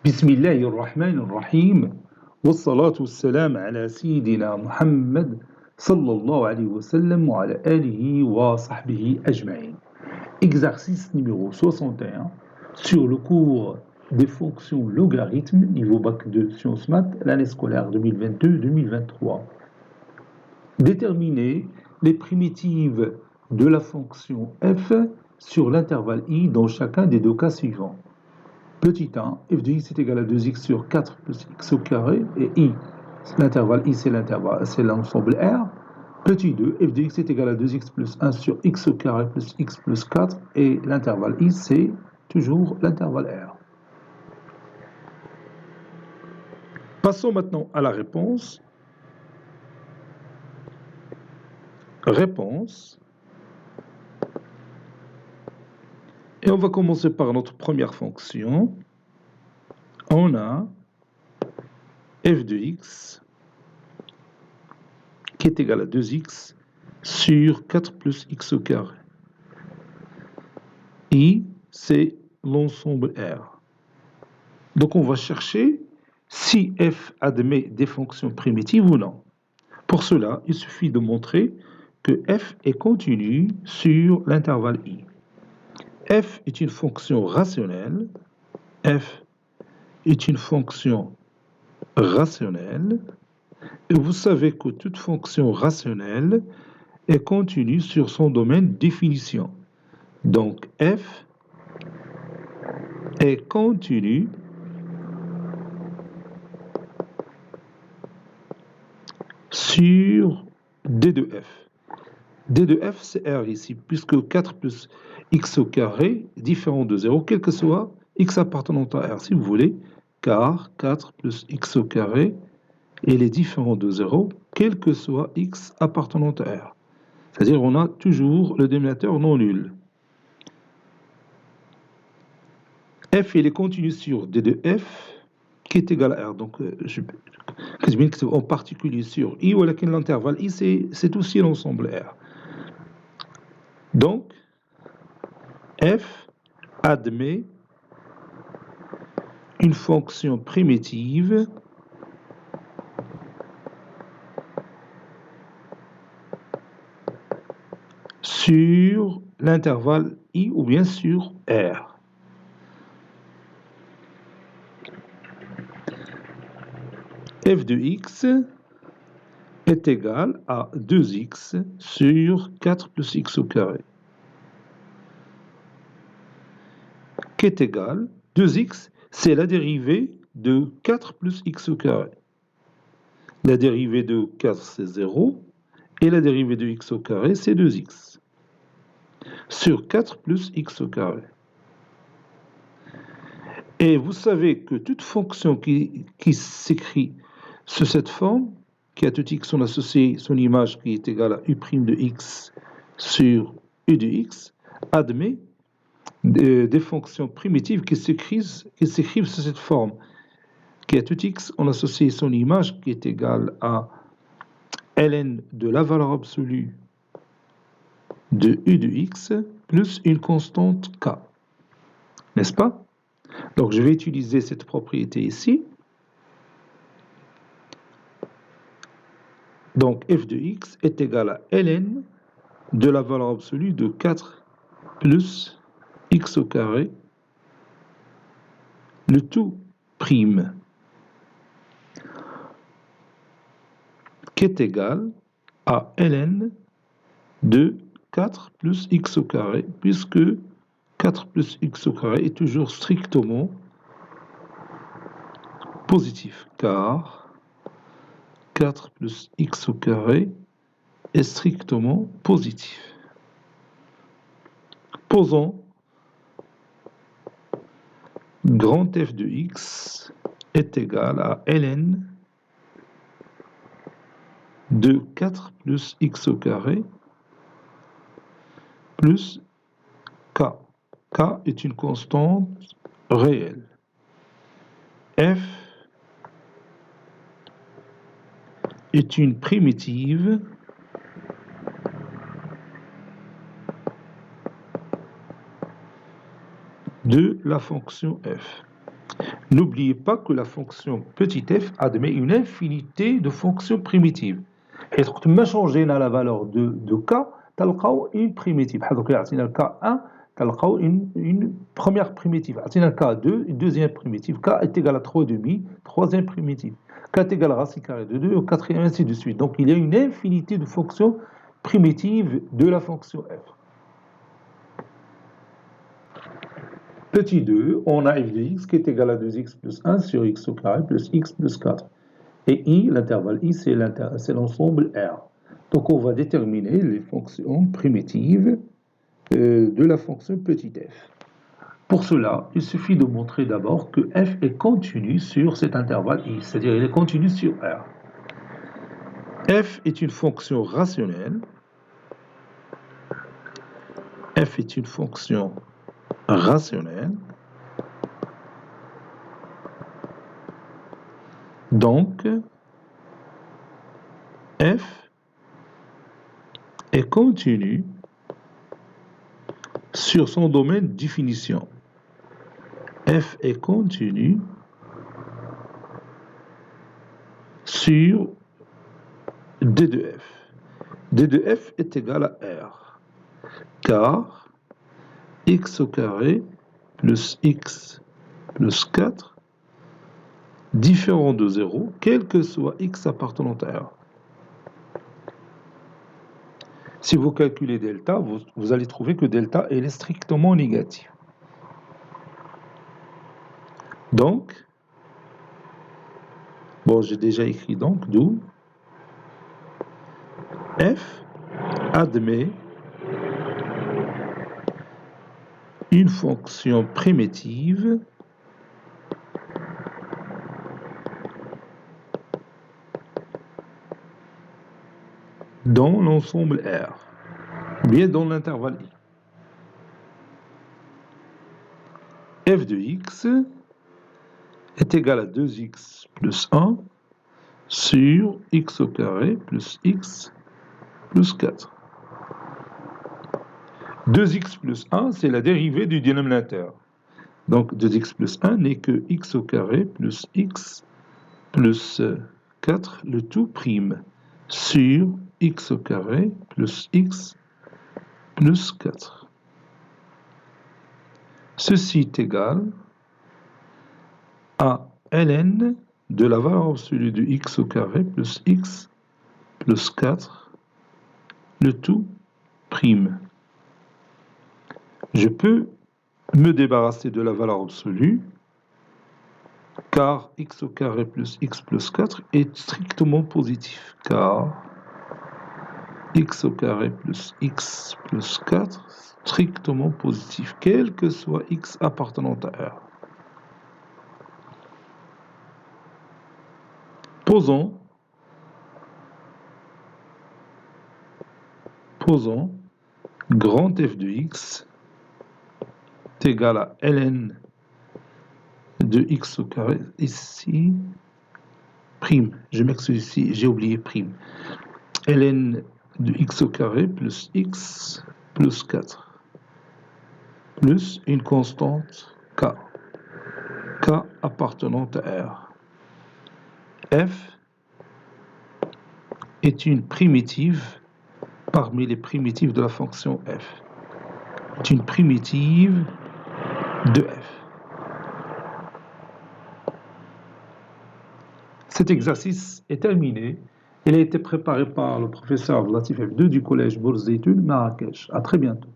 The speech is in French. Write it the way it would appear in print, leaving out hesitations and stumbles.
بسم الله الرحمن الرحيم والصلاة والسلام على سيدنا محمد صلى الله عليه وسلم وعلى آله وصحبه أجمعين. Exercice numéro 61 sur le cours des fonctions logarithmes niveau bac de sciences maths l'année scolaire 2022-2023. Déterminer les primitives de la fonction f sur l'intervalle i dans chacun des deux cas suivants. Petit 1, f de x est égal à 2x sur 4 plus x au carré, et i, l'intervalle i c'est l'ensemble R. Petit 2, f de x est égal à 2x plus 1 sur x au carré plus x plus 4, et l'intervalle i c'est toujours l'intervalle R. Passons maintenant à la réponse. Réponse. Et on va commencer par notre première fonction. On a f de x qui est égal à 2x sur 4 plus x au carré. I, c'est l'ensemble R. Donc on va chercher si f admet des fonctions primitives ou non. Pour cela, il suffit de montrer que f est continu sur l'intervalle i. F est une fonction rationnelle. F est une fonction rationnelle. Et vous savez que toute fonction rationnelle est continue sur son domaine de définition. Donc f est continu sur d de f. d de f, c'est R ici, puisque 4 plus x au carré est différent de 0, quel que soit x appartenant à R, si vous voulez, car 4 plus x au carré, il est différent de 0, quel que soit x appartenant à R. C'est-à-dire on a toujours le dénominateur non nul. F, il est continu sur d de f, qui est égal à R. Donc, en particulier sur I, ou l'intervalle I, c'est aussi l'ensemble R. Donc, f admet une fonction primitive sur l'intervalle I ou bien sur R. F de x est égal à 2x sur 4 plus x au carré. Qui est égal, 2x, c'est la dérivée de 4 plus x au carré. La dérivée de 4, c'est 0, et la dérivée de x au carré, c'est 2x, sur 4 plus x au carré. Et vous savez que toute fonction qui s'écrit sous cette forme, qui a tout x, on associe son image qui est égale à u' de x sur u de x, admet des fonctions primitives qui s'écrivent sous cette forme, qui a tout x, on associe son image qui est égale à ln de la valeur absolue de u de x plus une constante k. N'est-ce pas? Donc je vais utiliser cette propriété ici. Donc f de x est égal à ln de la valeur absolue de 4 plus x au carré, le tout prime, qui est égal à ln de 4 plus x au carré, puisque 4 plus x au carré est toujours strictement positif, car 4 plus x au carré est strictement positif. Posons grand f de x est égal à ln de 4 plus x au carré plus k. K est une constante réelle. F est une primitive de la fonction f. N'oubliez pas que la fonction petit f admet une infinité de fonctions primitives. حيت وقت ما شونجينا la valeur de k تلقاو une primitive. حيت يعطينا k1 تلقاو une première primitive. يعطينا k2 une deuxième primitive. k est égal à 3,5, troisième primitive. k est égal à racine carrée de 2 au quatrième, ainsi de suite. Donc il y a une infinité de fonctions primitives de la fonction f. Petit 2, on a f de x qui est égal à 2x plus 1 sur x au carré plus x plus 4. Et i, l'intervalle i, c'est l'ensemble R. Donc on va déterminer les fonctions primitives de la fonction petit f. Pour cela, il suffit de montrer d'abord que f est continu sur cet intervalle i, c'est-à-dire il est continu sur R. F est une fonction rationnelle. F est une fonction rationnelle. Donc, f est continu sur son domaine de définition. F est continu sur d de f. d de f est égal à R, car x au carré plus x plus 4 différent de 0, quel que soit x appartenant à R. Si vous calculez delta, vous allez trouver que delta est strictement négatif. Donc, bon, j'ai déjà écrit donc, d'où f admet une fonction primitive dans l'ensemble R, ou bien dans l'intervalle I. F de x est égal à 2x plus 1 sur x au carré plus x plus 4. 2x plus 1, c'est la dérivée du dénominateur. Donc 2x plus 1 n'est que x au carré plus x plus 4, le tout prime, sur x au carré plus x plus 4. Ceci est égal à ln de la valeur absolue de x au carré plus x plus 4, le tout prime. Je peux me débarrasser de la valeur absolue, car x au carré plus x plus 4 est strictement positif, car x au carré plus x plus 4 strictement positif, quel que soit x appartenant à R. Posons grand f de x est égal à ln de x au carré, ici, prime, je m'excuse ici, j'ai oublié prime, ln de x au carré plus x plus 4, plus une constante k, k appartenant à R. F est une primitive parmi les primitives de la fonction f. C'est une primitive de f. Cet exercice est terminé. Il a été préparé par le professeur Latif F2 du collège Bourse d'études Marrakech. À très bientôt.